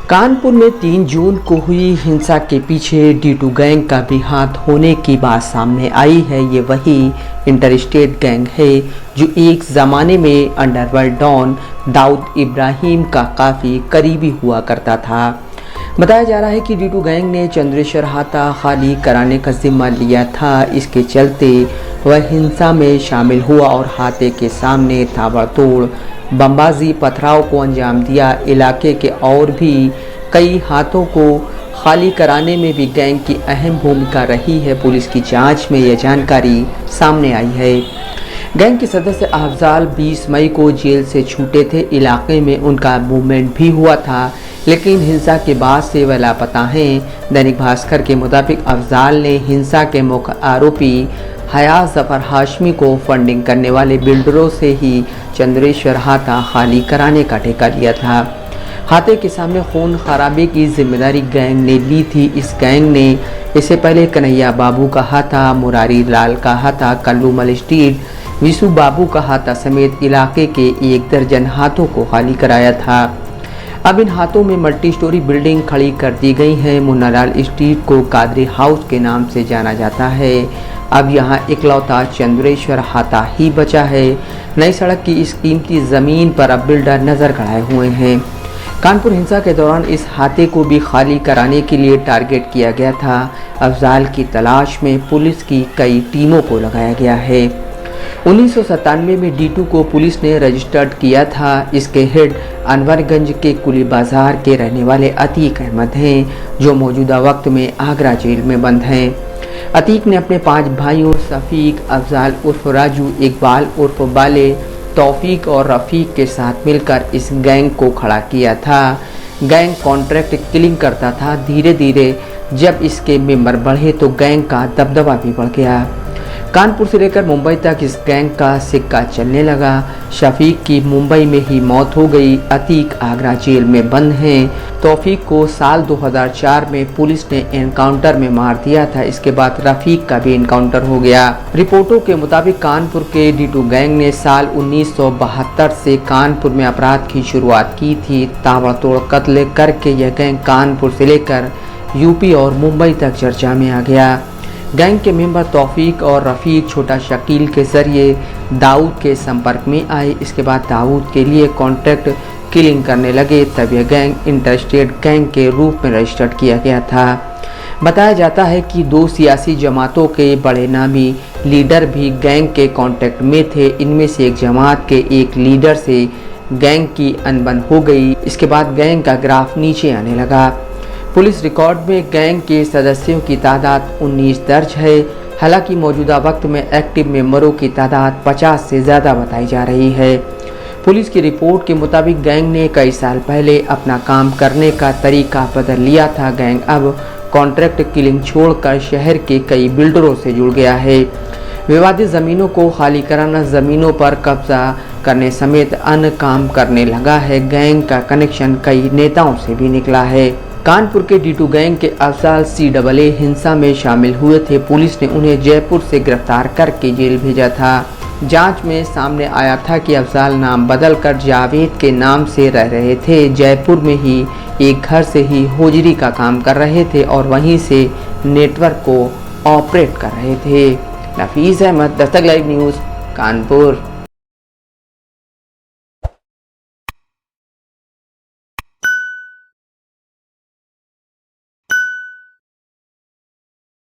कानपुर में 3 जून को हुई हिंसा के पीछे D2 गैंग का भी हाथ होने की बात सामने आई है। ये वही इंटरस्टेट गैंग है जो एक ज़माने में अंडरवर्ल्ड डॉन दाऊद इब्राहिम का काफ़ी करीबी हुआ करता था। बताया जा रहा है कि D2 गैंग ने चंद्रेश्वर हाता खाली कराने का जिम्मा लिया था। इसके चलते वह हिंसा में शामिल हुआ और हाते के सामने ताबड़तोड़ बमबाजी पथराव को अंजाम दिया। इलाके के और भी कई हाथों को खाली कराने में भी गैंग की अहम भूमिका रही है। पुलिस की जांच में यह जानकारी सामने आई है। गैंग के सदस्य अफजाल 20 मई को जेल से छूटे थे। इलाके में उनका मूवमेंट भी हुआ था, लेकिन हिंसा के बाद से वह लापता हैं। दैनिक भास्कर के मुताबिक अफजाल ने हिंसा के मुख्य आरोपी हयात जफर हाशमी को फंडिंग करने वाले बिल्डरों से ही चंद्रेश्वर हाता खाली कराने का ठेका लिया था। हाते के सामने खून खराबे की जिम्मेदारी गैंग ने ली थी। इस गैंग ने इससे पहले कन्हैया बाबू का हाथा, मुरारी लाल का हाथा, कल्लूमल स्ट्रीट, विशु बाबू का हाथा समेत इलाके के 1 दर्जन हाथों को खाली कराया था। अब इन हाथों में मल्टी स्टोरी बिल्डिंग खड़ी कर दी गई है। मुन्नालाल स्ट्रीट को कादरी हाउस के नाम से जाना जाता है। अब यहाँ इकलौता चंद्रेश्वर हाता ही बचा है। नई सड़क की इस कीमती ज़मीन पर अब बिल्डर नज़र गड़ाए हुए हैं। कानपुर हिंसा के दौरान इस हाथे को भी खाली कराने के लिए टारगेट किया गया था। अफजाल की तलाश में पुलिस की कई टीमों को लगाया गया है। 1997 में D2 को पुलिस ने रजिस्टर्ड किया था। इसके हेड अनवरगंज के कुली बाजार के रहने वाले अतीक अहमद हैं, जो मौजूदा वक्त में आगरा जेल में बंद हैं। अतीक ने अपने 5 भाइयों सफ़ीक, अफजाल उर्फ राजू, इकबाल उर्फ बाले, तौफीक और रफ़ीक के साथ मिलकर इस गैंग को खड़ा किया था। गैंग कॉन्ट्रैक्ट किलिंग करता था। धीरे धीरे जब इसके मेंबर बढ़े तो गैंग का दबदबा भी बढ़ गया। कानपुर से लेकर मुंबई तक इस गैंग का सिक्का चलने लगा। शफीक की मुंबई में ही मौत हो गई। अतीक आगरा जेल में बंद हैं। तौफीक को साल 2004 में पुलिस ने एनकाउंटर में मार दिया था। इसके बाद रफीक का भी एनकाउंटर हो गया। रिपोर्टों के मुताबिक कानपुर के D2 गैंग ने साल 1972 से कानपुर में अपराध की शुरुआत की थी। ताबड़तोड़ कत्ल करके यह गैंग कानपुर से लेकर यूपी और मुंबई तक चर्चा में आ गया। गैंग के मेंबर तौफीक और रफ़ीक छोटा शकील के जरिए दाऊद के संपर्क में आए। इसके बाद दाऊद के लिए कॉन्ट्रैक्ट किलिंग करने लगे। तब यह गैंग इंटरस्टेट गैंग के रूप में रजिस्टर्ड किया गया था। बताया जाता है कि 2 सियासी जमातों के बड़े नामी लीडर भी गैंग के कॉन्टैक्ट में थे। इनमें से एक जमात के एक लीडर से गैंग की अनबन हो गई। इसके बाद गैंग का ग्राफ नीचे आने लगा। पुलिस रिकॉर्ड में गैंग के सदस्यों की तादाद 19 दर्ज है। हालांकि मौजूदा वक्त में एक्टिव मेंबरों की तादाद 50 से ज़्यादा बताई जा रही है। पुलिस की रिपोर्ट के मुताबिक गैंग ने कई साल पहले अपना काम करने का तरीका बदल लिया था। गैंग अब कॉन्ट्रैक्ट किलिंग छोड़कर शहर के कई बिल्डरों से जुड़ गया है। विवादित ज़मीनों को खाली कराना, ज़मीनों पर कब्जा करने समेत अन्य काम करने लगा है। गैंग का कनेक्शन कई नेताओं से भी निकला है। कानपुर के D2 गैंग के अफजाल CAA हिंसा में शामिल हुए थे। पुलिस ने उन्हें जयपुर से गिरफ्तार करके जेल भेजा था। जांच में सामने आया था कि अफजाल नाम बदलकर जावेद के नाम से रह रहे थे। जयपुर में ही एक घर से ही होजरी का काम कर रहे थे और वहीं से नेटवर्क को ऑपरेट कर रहे थे। नफीस अहमद, दस्तक लाइव न्यूज़, कानपुर।